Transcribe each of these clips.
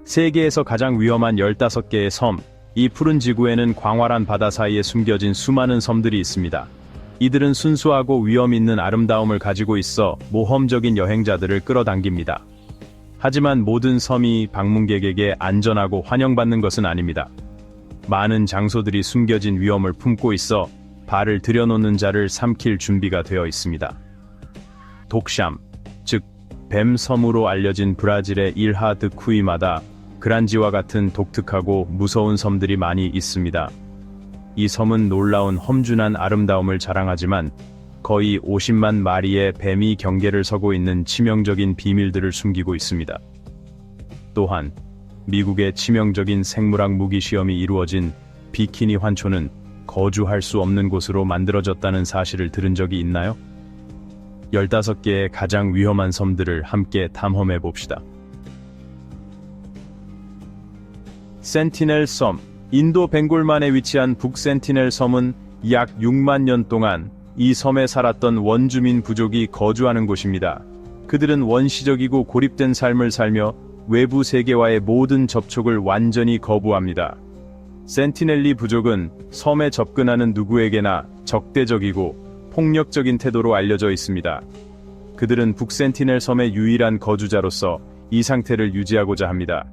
세계에서 가장 위험한 15개의 섬, 이 푸른 지구에는 광활한 바다 사이에 숨겨진 수많은 섬들이 있습니다. 이들은 순수하고 위험 있는 아름다움을 가지고 있어 모험적인 여행자들을 끌어당깁니다. 하지만 모든 섬이 방문객에게 안전하고 환영받는 것은 아닙니다. 많은 장소들이 숨겨진 위험을 품고 있어 발을 들여놓는 자를 삼킬 준비가 되어 있습니다. 독샴, 즉 뱀섬으로 알려진 브라질의 일하 드 쿠이마다 그란지와 같은 독특하고 무서운 섬들이 많이 있습니다. 이 섬은 놀라운 험준한 아름다움을 자랑하지만 거의 50만 마리의 뱀이 경계를 서고 있는 치명적인 비밀들을 숨기고 있습니다. 또한 미국의 치명적인 생물학 무기 시험이 이루어진 비키니 환초는 거주할 수 없는 곳으로 만들어졌다는 사실을 들은 적이 있나요? 15개의 가장 위험한 섬들을 함께 탐험해 봅시다. 센티넬 섬, 인도 벵골만에 위치한 북센티넬 섬은 약 6만 년 동안 이 섬에 살았던 원주민 부족이 거주하는 곳입니다. 그들은 원시적이고 고립된 삶을 살며 외부 세계와의 모든 접촉을 완전히 거부합니다. 센티넬리 부족은 섬에 접근하는 누구에게나 적대적이고 폭력적인 태도로 알려져 있습니다. 그들은 북센티넬 섬의 유일한 거주자로서 이 상태를 유지하고자 합니다.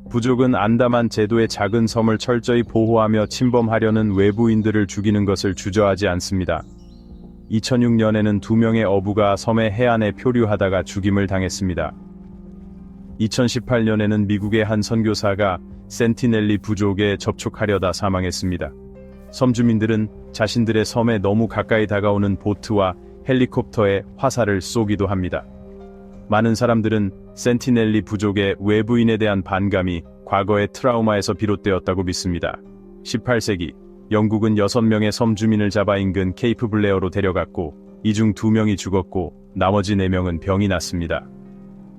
부족은 안다만 제도의 작은 섬을 철저히 보호하며 침범하려는 외부인들을 죽이는 것을 주저하지 않습니다. 2006년에는 2명의 어부가 섬의 해안에 표류하다가 죽임을 당했습니다. 2018년에는 미국의 한 선교사가 센티넬리 부족에 접촉하려다 사망했습니다. 섬 주민들은 자신들의 섬에 너무 가까이 다가오는 보트와 헬리콥터에 화살을 쏘기도 합니다. 많은 사람들은 센티넬리 부족의 외부인에 대한 반감이 과거의 트라우마에서 비롯되었다고 믿습니다. 18세기, 영국은 6명의 섬 주민을 잡아 인근 케이프 블레어로 데려갔고 이 중 2명이 죽었고 나머지 4명은 병이 났습니다.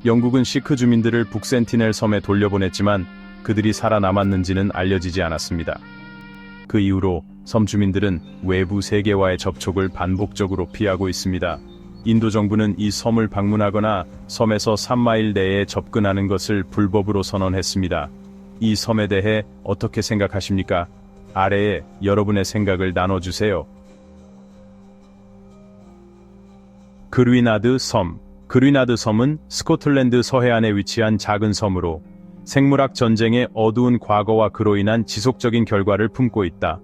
영국은 시크 주민들을 북센티넬 섬에 돌려보냈지만 그들이 살아남았는지는 알려지지 않았습니다. 그 이후로 섬 주민들은 외부 세계와의 접촉을 반복적으로 피하고 있습니다. 인도 정부는 이 섬을 방문하거나 섬에서 3마일 내에 접근하는 것을 불법으로 선언했습니다. 이 섬에 대해 어떻게 생각하십니까? 아래에 여러분의 생각을 나눠주세요. 그리나드 섬. 그리나드 섬은 스코틀랜드 서해안에 위치한 작은 섬으로 생물학 전쟁의 어두운 과거와 그로 인한 지속적인 결과를 품고 있다.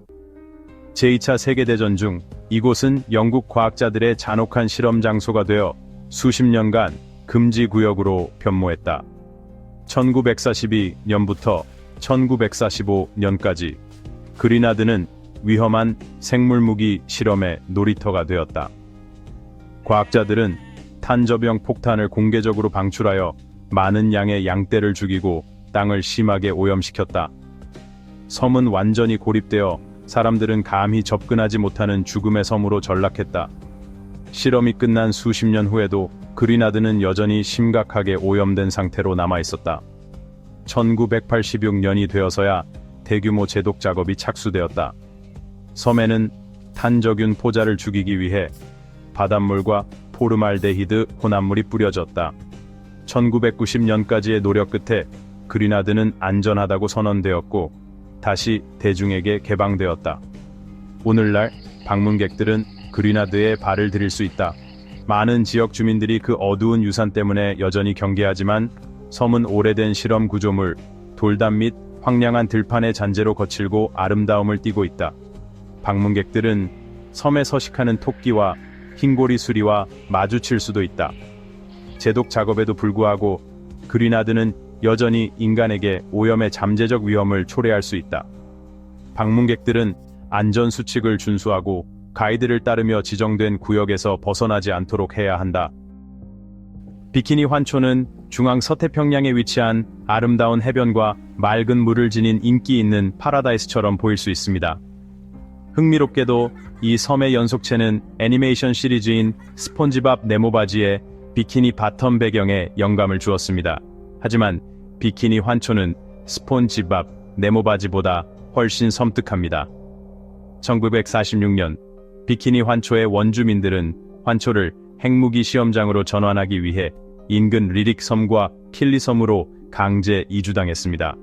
제2차 세계대전 중 이곳은 영국 과학자들의 잔혹한 실험 장소가 되어 수십 년간 금지 구역으로 변모했다. 1942년부터 1945년까지 그리나드는 위험한 생물무기 실험의 놀이터가 되었다. 과학자들은 탄저병 폭탄을 공개적으로 방출하여 많은 양의 양떼를 죽이고 땅을 심하게 오염시켰다. 섬은 완전히 고립되어 사람들은 감히 접근하지 못하는 죽음의 섬으로 전락했다. 실험이 끝난 수십 년 후에도 그리나드는 여전히 심각하게 오염된 상태로 남아있었다. 1986년이 되어서야 대규모 제독 작업이 착수되었다. 섬에는 탄저균 포자를 죽이기 위해 바닷물과 포르말데히드 혼합물이 뿌려졌다. 1990년까지의 노력 끝에 그리나드는 안전하다고 선언되었고 다시 대중에게 개방되었다. 오늘날 방문객들은 그리나드에 발을 들일 수 있다. 많은 지역 주민들이 그 어두운 유산 때문에 여전히 경계하지만 섬은 오래된 실험 구조물, 돌담 및 황량한 들판의 잔재로 거칠고 아름다움을 띠고 있다. 방문객들은 섬에 서식하는 토끼와 흰고리 수리와 마주칠 수도 있다. 제독 작업에도 불구하고 그리나드는 여전히 인간에게 오염의 잠재적 위험을 초래할 수 있다. 방문객들은 안전수칙을 준수하고 가이드를 따르며 지정된 구역에서 벗어나지 않도록 해야 한다. 비키니 환초는 중앙 서태평양에 위치한 아름다운 해변과 맑은 물을 지닌 인기 있는 파라다이스처럼 보일 수 있습니다. 흥미롭게도 이 섬의 연속체는 애니메이션 시리즈인 스폰지밥 네모바지의 비키니 바텀 배경에 영감을 주었습니다. 하지만 비키니 환초는 스폰지밥 네모바지보다 훨씬 섬뜩합니다. 1946년 비키니 환초의 원주민들은 환초를 핵무기 시험장으로 전환하기 위해 인근 리릭 섬과 킬리 섬으로 강제 이주당했습니다.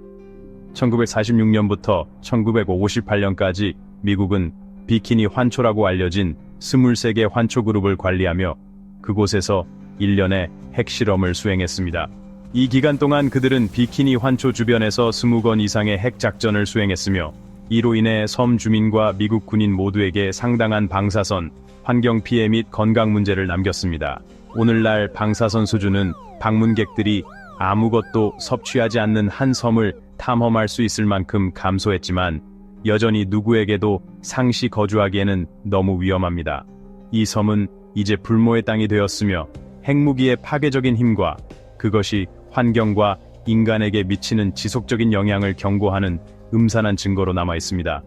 1946년부터 1958년까지 미국은 비키니 환초라고 알려진 23개 환초 그룹을 관리하며 그곳에서 1년의 핵실험을 수행했습니다. 이 기간 동안 그들은 비키니 환초 주변에서 20건 이상의 핵작전을 수행했으며 이로 인해 섬 주민과 미국 군인 모두에게 상당한 방사선, 환경 피해 및 건강 문제를 남겼습니다. 오늘날 방사선 수준은 방문객들이 아무것도 섭취하지 않는 한 섬을 탐험할 수 있을 만큼 감소했지만 여전히 누구에게도 상시 거주하기에는 너무 위험합니다. 이 섬은 이제 불모의 땅이 되었으며 핵무기의 파괴적인 힘과 그것이 환경과 인간에게 미치는 지속적인 영향을 경고하는 음산한 증거로 남아 있습니다.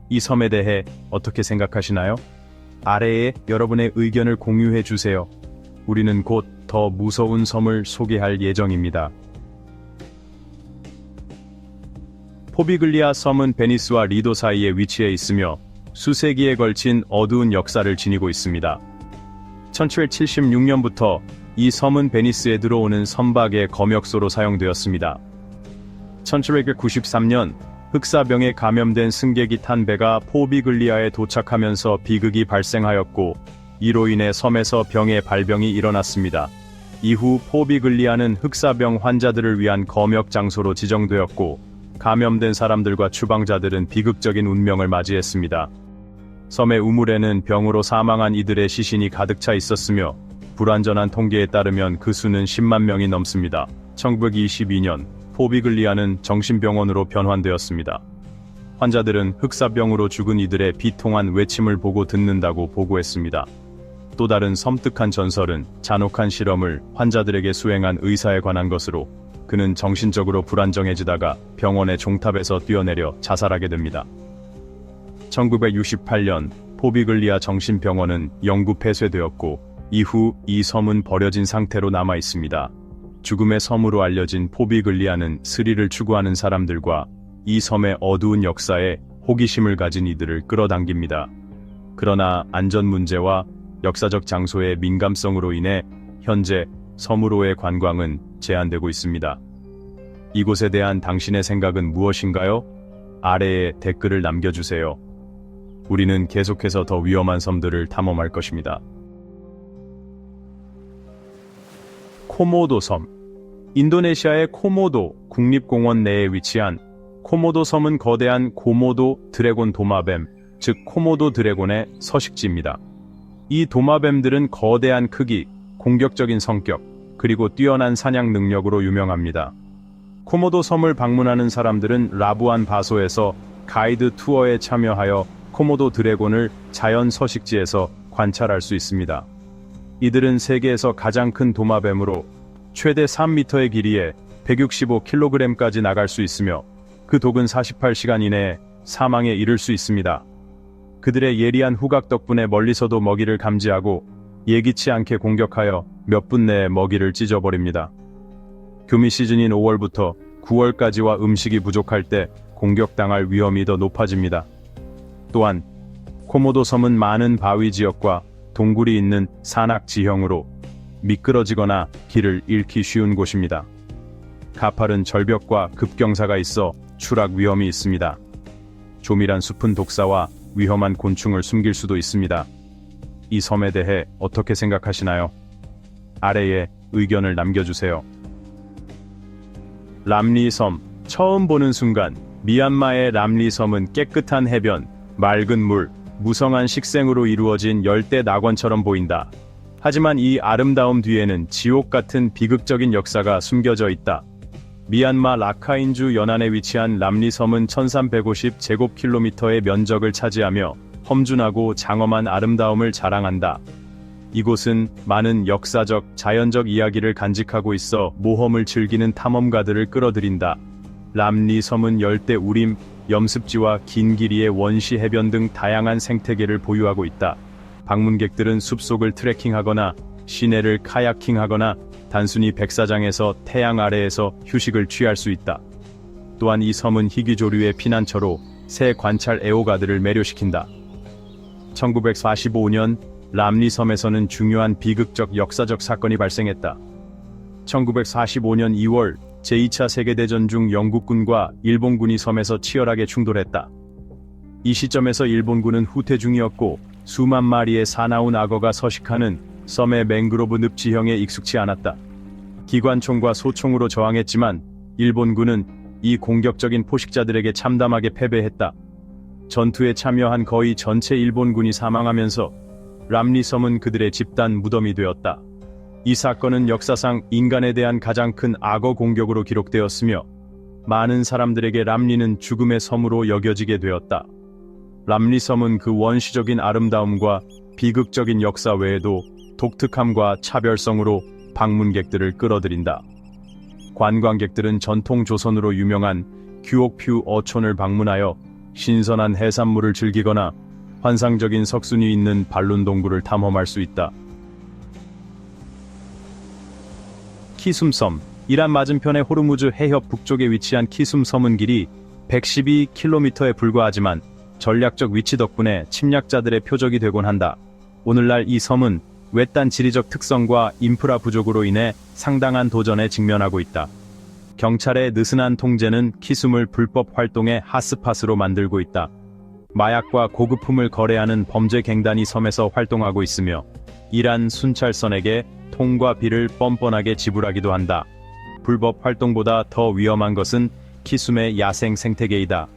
이 섬에 대해 어떻게 생각하시나요? 아래에 여러분의 의견을 공유해 주세요. 우리는 곧 더 무서운 섬을 소개할 예정입니다. 포비글리아 섬은 베니스와 리도 사이에 위치해 있으며 수세기에 걸친 어두운 역사를 지니고 있습니다. 1776년부터 이 섬은 베니스에 들어오는 선박의 검역소로 사용되었습니다. 1793년 흑사병에 감염된 승객이 탄 배가 포비글리아에 도착하면서 비극이 발생하였고 이로 인해 섬에서 병의 발병이 일어났습니다. 이후 포비글리아는 흑사병 환자들을 위한 검역 장소로 지정되었고 감염된 사람들과 추방자들은 비극적인 운명을 맞이했습니다. 섬의 우물에는 병으로 사망한 이들의 시신이 가득 차 있었으며 불완전한 통계에 따르면 그 수는 10만 명이 넘습니다. 1922년 포비글리아는 정신병원으로 변환되었습니다. 환자들은 흑사병으로 죽은 이들의 비통한 외침을 보고 듣는다고 보고했습니다. 또 다른 섬뜩한 전설은 잔혹한 실험을 환자들에게 수행한 의사에 관한 것으로 그는 정신적으로 불안정해지다가 병원의 종탑에서 뛰어내려 자살하게 됩니다. 1968년 포비글리아 정신병원은 영구 폐쇄되었고 이후 이 섬은 버려진 상태로 남아 있습니다. 죽음의 섬으로 알려진 포비글리아는 스릴을 추구하는 사람들과 이 섬의 어두운 역사에 호기심을 가진 이들을 끌어당깁니다. 그러나 안전 문제와 역사적 장소의 민감성으로 인해 현재 섬으로의 관광은 제한되고 있습니다. 이곳에 대한 당신의 생각은 무엇인가요? 아래에 댓글을 남겨주세요. 우리는 계속해서 더 위험한 섬들을 탐험할 것입니다. 코모도 섬. 인도네시아의 코모도 국립공원 내에 위치한 코모도 섬은 거대한 코모도 드래곤 도마뱀, 즉 코모도 드래곤의 서식지입니다. 이 도마뱀들은 거대한 크기, 공격적인 성격, 그리고 뛰어난 사냥 능력으로 유명합니다. 코모도 섬을 방문하는 사람들은 라부안 바소에서 가이드 투어에 참여하여 코모도 드래곤을 자연 서식지에서 관찰할 수 있습니다. 이들은 세계에서 가장 큰 도마뱀으로 최대 3m의 길이에 165kg까지 나갈 수 있으며 그 독은 48시간 이내에 사망에 이를 수 있습니다. 그들의 예리한 후각 덕분에 멀리서도 먹이를 감지하고 예기치 않게 공격하여 몇 분 내에 먹이를 찢어버립니다. 교미 시즌인 5월부터 9월까지와 음식이 부족할 때 공격당할 위험이 더 높아집니다. 또한 코모도 섬은 많은 바위 지역과 동굴이 있는 산악 지형으로 미끄러지거나 길을 잃기 쉬운 곳입니다. 가파른 절벽과 급경사가 있어 추락 위험이 있습니다. 조밀한 숲은 독사와 위험한 곤충을 숨길 수도 있습니다. 이 섬에 대해 어떻게 생각하시나요? 아래에 의견을 남겨주세요. 람리 섬. 처음 보는 순간 미얀마의 람리 섬은 깨끗한 해변, 맑은 물, 무성한 식생으로 이루어진 열대 낙원처럼 보인다. 하지만 이 아름다움 뒤에는 지옥 같은 비극적인 역사가 숨겨져 있다. 미얀마 라카인주 연안에 위치한 람리 섬은 1350제곱킬로미터의 면적을 차지하며 험준하고 장엄한 아름다움을 자랑한다. 이곳은 많은 역사적, 자연적 이야기를 간직하고 있어 모험을 즐기는 탐험가들을 끌어들인다. 람리 섬은 열대 우림, 염습지와 긴 길이의 원시 해변 등 다양한 생태계를 보유하고 있다. 방문객들은 숲속을 트레킹하거나 시내를 카야킹하거나 단순히 백사장에서 태양 아래에서 휴식을 취할 수 있다. 또한 이 섬은 희귀조류의 피난처로 새 관찰 애호가들을 매료시킨다. 1945년 람리 섬에서는 중요한 비극적 역사적 사건이 발생했다. 1945년 2월 제2차 세계대전 중 영국군과 일본군이 섬에서 치열하게 충돌했다. 이 시점에서 일본군은 후퇴 중이었고 수만 마리의 사나운 악어가 서식하는 섬의 맹그로브 늪지형에 익숙치 않았다. 기관총과 소총으로 저항했지만 일본군은 이 공격적인 포식자들에게 참담하게 패배했다. 전투에 참여한 거의 전체 일본군이 사망하면서 람리 섬은 그들의 집단 무덤이 되었다. 이 사건은 역사상 인간에 대한 가장 큰 악어 공격으로 기록되었으며 많은 사람들에게 람리는 죽음의 섬으로 여겨지게 되었다. 람리 섬은 그 원시적인 아름다움과 비극적인 역사 외에도 독특함과 차별성으로 방문객들을 끌어들인다. 관광객들은 전통 조선으로 유명한 규옥퓨 어촌을 방문하여 신선한 해산물을 즐기거나 환상적인 석순이 있는 발룬 동굴을 탐험할 수 있다. 키숨섬, 이란 맞은편의 호르무즈 해협 북쪽에 위치한 키숨섬은 길이 112km에 불과하지만 전략적 위치 덕분에 침략자들의 표적이 되곤 한다. 오늘날 이 섬은 외딴 지리적 특성과 인프라 부족으로 인해 상당한 도전에 직면하고 있다. 경찰의 느슨한 통제는 키숨을 불법 활동의 핫스팟으로 만들고 있다. 마약과 고급품을 거래하는 범죄 갱단이 섬에서 활동하고 있으며 이란 순찰선에게 통과비를 뻔뻔하게 지불하기도 한다. 불법 활동보다 더 위험한 것은 키숨의 야생 생태계이다.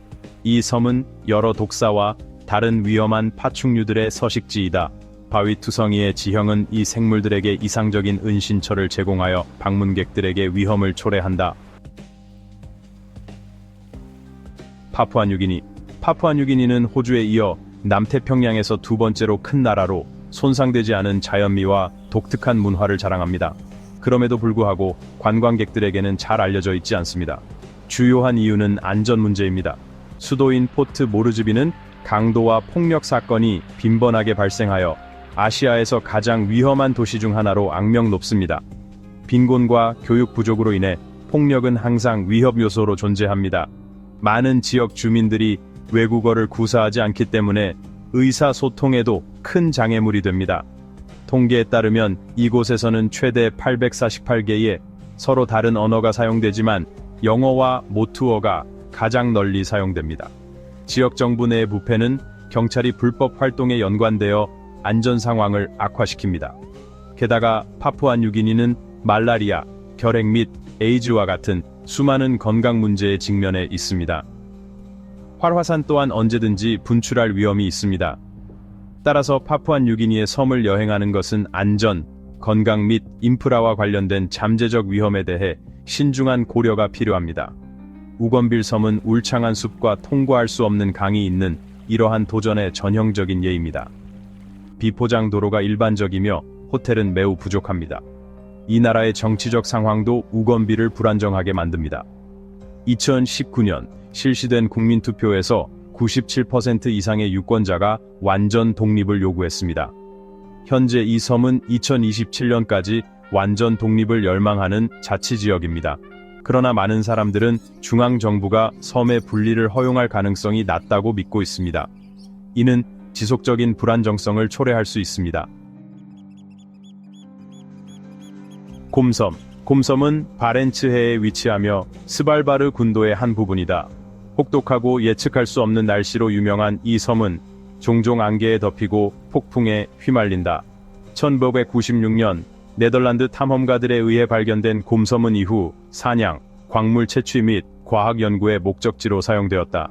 이 섬은 여러 독사와 다른 위험한 파충류들의 서식지이다. 바위투성이의 지형은 이 생물들에게 이상적인 은신처를 제공하여 방문객들에게 위험을 초래한다. 파푸아뉴기니. 파푸아뉴기니는 호주에 이어 남태평양에서 두 번째로 큰 나라로 손상되지 않은 자연미와 독특한 문화를 자랑합니다. 그럼에도 불구하고 관광객들에게는 잘 알려져 있지 않습니다. 주요한 이유는 안전 문제입니다. 수도인 포트 모르즈비는 강도와 폭력 사건이 빈번하게 발생하여 아시아에서 가장 위험한 도시 중 하나로 악명 높습니다. 빈곤과 교육 부족으로 인해 폭력은 항상 위협 요소로 존재합니다. 많은 지역 주민들이 외국어를 구사하지 않기 때문에 의사소통에도 큰 장애물이 됩니다. 통계에 따르면 이곳에서는 최대 848개의 서로 다른 언어가 사용되지만 영어와 모투어가 가장 널리 사용됩니다. 지역 정부 내 부패는 경찰이 불법 활동에 연관되어 안전 상황을 악화시킵니다. 게다가 파푸아뉴기니는 말라리아, 결핵 및 에이즈와 같은 수많은 건강 문제에 직면해 있습니다. 활화산 또한 언제든지 분출할 위험이 있습니다. 따라서 파푸아뉴기니의 섬을 여행하는 것은 안전, 건강 및 인프라와 관련된 잠재적 위험에 대해 신중한 고려가 필요합니다. 우건빌 섬은 울창한 숲과 통과할 수 없는 강이 있는 이러한 도전의 전형적인 예입니다. 비포장 도로가 일반적이며 호텔은 매우 부족합니다. 이 나라의 정치적 상황도 우건빌을 불안정하게 만듭니다. 2019년 실시된 국민투표에서 97% 이상의 유권자가 완전 독립을 요구했습니다. 현재 이 섬은 2027년까지 완전 독립을 열망하는 자치지역입니다. 그러나 많은 사람들은 중앙정부가 섬의 분리를 허용할 가능성이 낮다고 믿고 있습니다. 이는 지속적인 불안정성을 초래할 수 있습니다. 곰섬. 곰섬은 바렌츠해에 위치하며 스발바르 군도의 한 부분이다. 혹독하고 예측할 수 없는 날씨로 유명한 이 섬은 종종 안개에 덮이고 폭풍에 휘말린다. 1996년 네덜란드 탐험가들에 의해 발견된 곰섬은 이후 사냥, 광물 채취 및 과학 연구의 목적지로 사용되었다.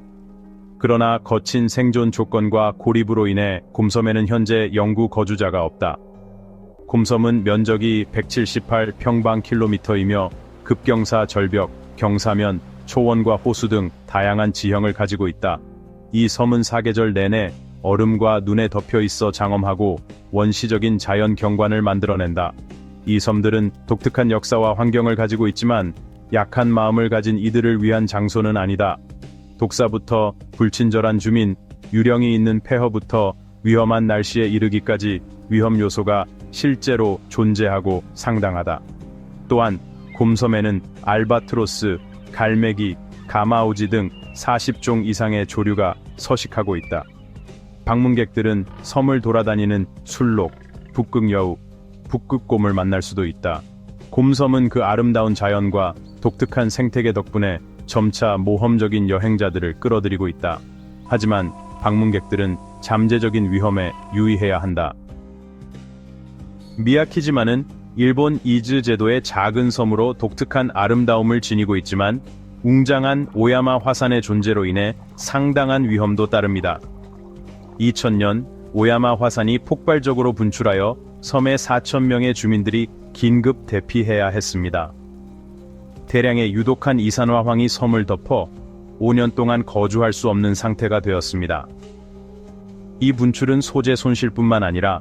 그러나 거친 생존 조건과 고립으로 인해 곰섬에는 현재 영구 거주자가 없다. 곰섬은 면적이 178평방킬로미터이며 급경사 절벽, 경사면, 초원과 호수 등 다양한 지형을 가지고 있다. 이 섬은 사계절 내내 얼음과 눈에 덮여 있어 장엄하고 원시적인 자연 경관을 만들어낸다. 이 섬들은 독특한 역사와 환경을 가지고 있지만 약한 마음을 가진 이들을 위한 장소는 아니다. 독사부터 불친절한 주민, 유령이 있는 폐허부터 위험한 날씨에 이르기까지 위험 요소가 실제로 존재하고 상당하다. 또한 곰섬에는 알바트로스, 갈매기, 가마우지 등 40종 이상의 조류가 서식하고 있다. 방문객들은 섬을 돌아다니는 술록, 북극여우, 북극곰을 만날 수도 있다. 곰섬은 그 아름다운 자연과 독특한 생태계 덕분에 점차 모험적인 여행자들을 끌어들이고 있다. 하지만 방문객들은 잠재적인 위험에 유의해야 한다. 미야키지마는 일본 이즈 제도의 작은 섬으로 독특한 아름다움을 지니고 있지만 웅장한 오야마 화산의 존재로 인해 상당한 위험도 따릅니다. 2000년 오야마 화산이 폭발적으로 분출하여 섬의 4,000명의 주민들이 긴급 대피해야 했습니다. 대량의 유독한 이산화황이 섬을 덮어 5년 동안 거주할 수 없는 상태가 되었습니다. 이 분출은 소재 손실뿐만 아니라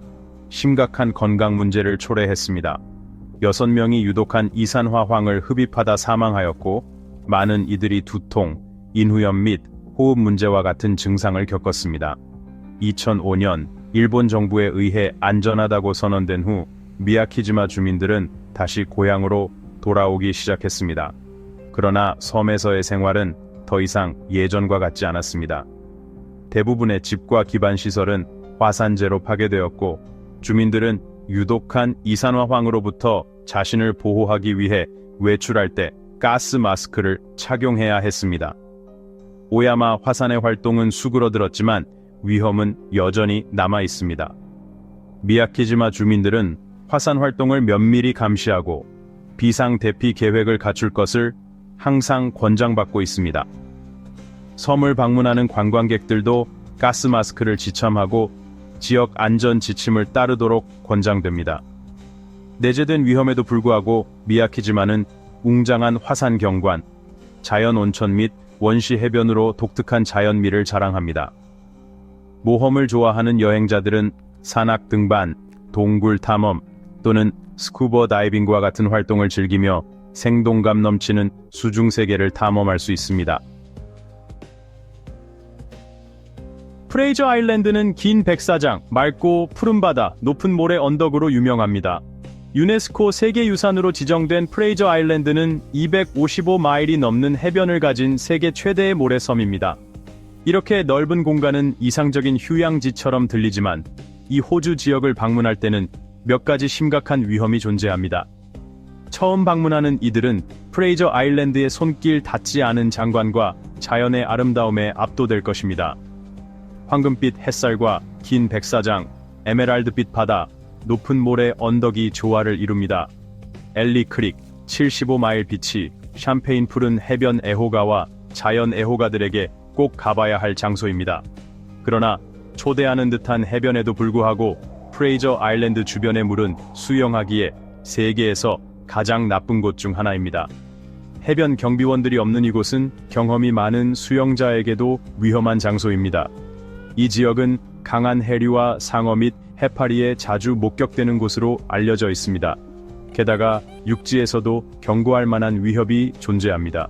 심각한 건강 문제를 초래했습니다. 6명이 유독한 이산화황을 흡입하다 사망하였고 많은 이들이 두통, 인후염 및 호흡 문제와 같은 증상을 겪었습니다. 2005년 일본 정부에 의해 안전하다고 선언된 후 미야키지마 주민들은 다시 고향으로 돌아오기 시작했습니다. 그러나 섬에서의 생활은 더 이상 예전과 같지 않았습니다. 대부분의 집과 기반 시설은 화산재로 파괴되었고 주민들은 유독한 이산화황으로부터 자신을 보호하기 위해 외출할 때 가스 마스크를 착용해야 했습니다. 오야마 화산의 활동은 수그러들었지만 위험은 여전히 남아 있습니다. 미야키지마 주민들은 화산 활동을 면밀히 감시하고 비상 대피 계획을 갖출 것을 항상 권장받고 있습니다. 섬을 방문하는 관광객들도 가스 마스크를 지참하고 지역 안전 지침을 따르도록 권장됩니다. 내재된 위험에도 불구하고 미야키지마는 웅장한 화산 경관, 자연 온천 및 원시 해변으로 독특한 자연미를 자랑합니다. 모험을 좋아하는 여행자들은 산악 등반, 동굴 탐험 또는 스쿠버 다이빙과 같은 활동을 즐기며 생동감 넘치는 수중 세계를 탐험할 수 있습니다. 프레이저 아일랜드는 긴 백사장, 맑고 푸른 바다, 높은 모래 언덕으로 유명합니다. 유네스코 세계유산으로 지정된 프레이저 아일랜드는 255마일이 넘는 해변을 가진 세계 최대의 모래섬입니다. 이렇게 넓은 공간은 이상적인 휴양지처럼 들리지만 이 호주 지역을 방문할 때는 몇 가지 심각한 위험이 존재합니다. 처음 방문하는 이들은 프레이저 아일랜드의 손길 닿지 않은 장관과 자연의 아름다움에 압도될 것입니다. 황금빛 햇살과 긴 백사장, 에메랄드빛 바다, 높은 모래 언덕이 조화를 이룹니다. 엘리 크릭, 75마일 비치, 샴페인 푸른 해변 애호가와 자연 애호가들에게 꼭 가봐야 할 장소입니다. 그러나 초대하는 듯한 해변에도 불구하고 프레이저 아일랜드 주변의 물은 수영하기에 세계에서 가장 나쁜 곳 중 하나입니다. 해변 경비원들이 없는 이곳은 경험이 많은 수영자에게도 위험한 장소입니다. 이 지역은 강한 해류와 상어 및 해파리에 자주 목격되는 곳으로 알려져 있습니다. 게다가 육지에서도 경고할 만한 위협이 존재합니다.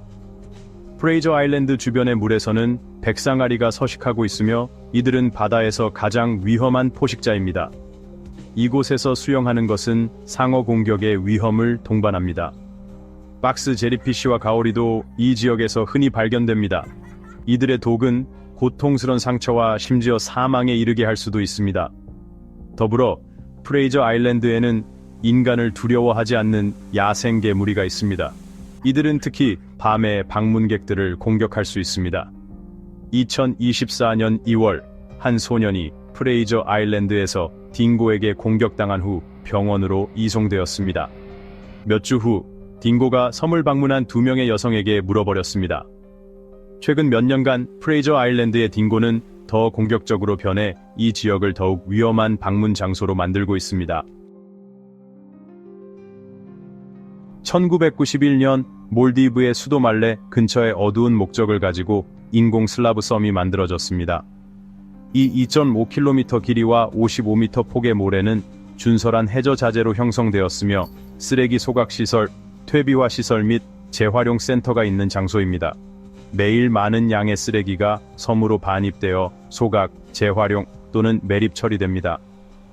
프레이저 아일랜드 주변의 물에서는 백상아리가 서식하고 있으며 이들은 바다에서 가장 위험한 포식자입니다. 이곳에서 수영하는 것은 상어 공격의 위험을 동반합니다. 박스 제리피쉬와 가오리도 이 지역에서 흔히 발견됩니다. 이들의 독은 고통스러운 상처와 심지어 사망에 이르게 할 수도 있습니다. 더불어 프레이저 아일랜드에는 인간을 두려워하지 않는 야생 무리가 있습니다. 이들은 특히 밤에 방문객들을 공격할 수 있습니다. 2024년 2월 한 소년이 프레이저 아일랜드에서 딩고에게 공격당한 후 병원으로 이송되었습니다. 몇 주 후 딩고가 섬을 방문한 2명의 여성에게 물어버렸습니다. 최근 몇 년간 프레이저 아일랜드의 딩고는 더 공격적으로 변해 이 지역을 더욱 위험한 방문 장소로 만들고 있습니다. 1991년 몰디브의 수도 말레 근처에 어두운 목적을 가지고 인공 슬라브 섬이 만들어졌습니다. 이 2.5km 길이와 55m 폭의 모래는 준설한 해저 자재로 형성되었으며 쓰레기 소각시설, 퇴비화 시설 및 재활용 센터가 있는 장소입니다. 매일 많은 양의 쓰레기가 섬으로 반입되어 소각, 재활용 또는 매립 처리됩니다.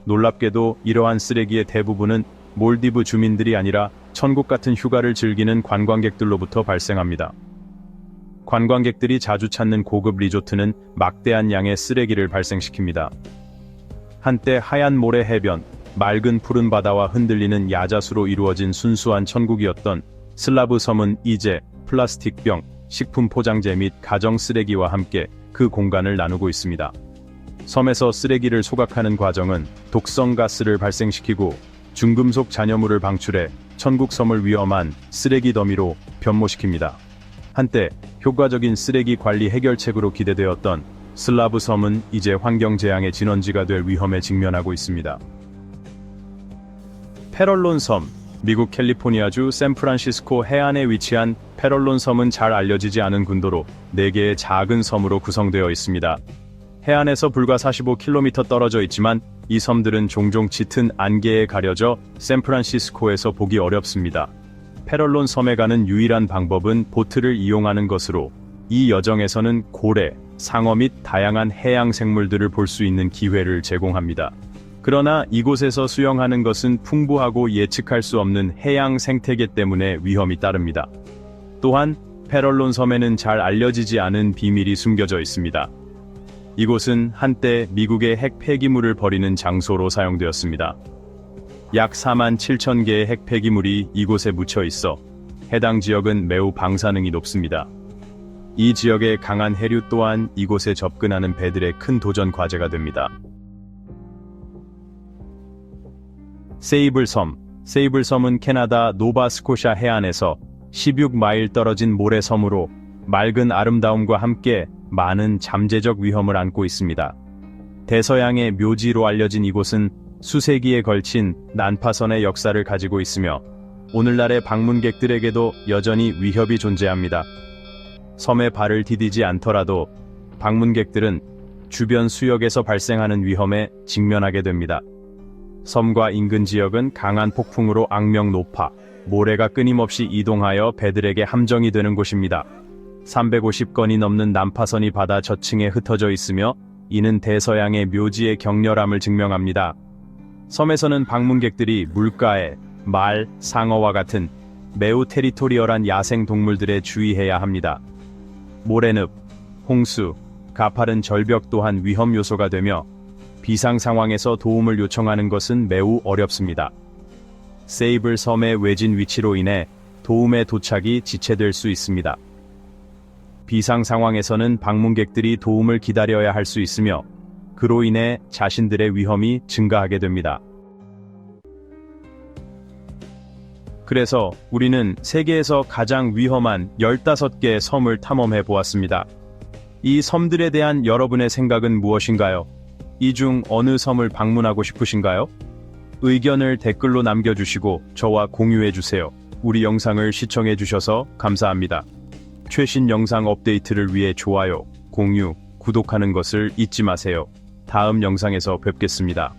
놀랍게도 이러한 쓰레기의 대부분은 몰디브 주민들이 아니라 천국 같은 휴가를 즐기는 관광객들로부터 발생합니다. 관광객들이 자주 찾는 고급 리조트는 막대한 양의 쓰레기를 발생시킵니다. 한때 하얀 모래 해변, 맑은 푸른 바다와 흔들리는 야자수로 이루어진 순수한 천국이었던 슬라브 섬은 이제 플라스틱병, 식품 포장재 및 가정 쓰레기와 함께 그 공간을 나누고 있습니다. 섬에서 쓰레기를 소각하는 과정은 독성 가스를 발생시키고 중금속 잔여물을 방출해 천국 섬을 위험한 쓰레기 더미로 변모시킵니다. 한때 효과적인 쓰레기 관리 해결책으로 기대되었던 슬라브 섬은 이제 환경 재앙의 진원지가 될 위험에 직면하고 있습니다. 페럴론 섬, 미국 캘리포니아주 샌프란시스코 해안에 위치한 페럴론 섬은 잘 알려지지 않은 군도로 4개의 작은 섬으로 구성되어 있습니다. 해안에서 불과 45km 떨어져 있지만 이 섬들은 종종 짙은 안개에 가려져 샌프란시스코에서 보기 어렵습니다. 페럴론 섬에 가는 유일한 방법은 보트를 이용하는 것으로 이 여정에서는 고래, 상어 및 다양한 해양 생물들을 볼 수 있는 기회를 제공합니다. 그러나 이곳에서 수영하는 것은 풍부하고 예측할 수 없는 해양 생태계 때문에 위험이 따릅니다. 또한 페럴론 섬에는 잘 알려지지 않은 비밀이 숨겨져 있습니다. 이곳은 한때 미국의 핵 폐기물을 버리는 장소로 사용되었습니다. 약 47,000개의 핵 폐기물이 이곳에 묻혀 있어 해당 지역은 매우 방사능이 높습니다. 이 지역의 강한 해류 또한 이곳에 접근하는 배들의 큰 도전 과제가 됩니다. 세이블섬은 캐나다 노바스코샤 해안에서 16마일 떨어진 모래섬으로 맑은 아름다움과 함께 많은 잠재적 위험을 안고 있습니다. 대서양의 묘지로 알려진 이곳은 수세기에 걸친 난파선의 역사를 가지고 있으며 오늘날의 방문객들에게도 여전히 위협이 존재합니다. 섬에 발을 디디지 않더라도 방문객들은 주변 수역에서 발생하는 위험에 직면하게 됩니다. 섬과 인근 지역은 강한 폭풍으로 악명 높아 모래가 끊임없이 이동하여 배들에게 함정이 되는 곳입니다. 350건이 넘는 난파선이 바다 저층에 흩어져 있으며 이는 대서양의 묘지의 격렬함을 증명합니다. 섬에서는 방문객들이 물가에 말, 상어와 같은 매우 테리토리얼한 야생 동물들에 주의해야 합니다. 모래늪, 홍수, 가파른 절벽 또한 위험 요소가 되며 비상 상황에서 도움을 요청하는 것은 매우 어렵습니다. 세이블 섬의 외진 위치로 인해 도움의 도착이 지체될 수 있습니다. 비상 상황에서는 방문객들이 도움을 기다려야 할 수 있으며 그로 인해 자신들의 위험이 증가하게 됩니다. 그래서 우리는 세계에서 가장 위험한 15개의 섬을 탐험해 보았습니다. 이 섬들에 대한 여러분의 생각은 무엇인가요? 이 중 어느 섬을 방문하고 싶으신가요? 의견을 댓글로 남겨주시고 저와 공유해주세요. 우리 영상을 시청해주셔서 감사합니다. 최신 영상 업데이트를 위해 좋아요, 공유, 구독하는 것을 잊지 마세요. 다음 영상에서 뵙겠습니다.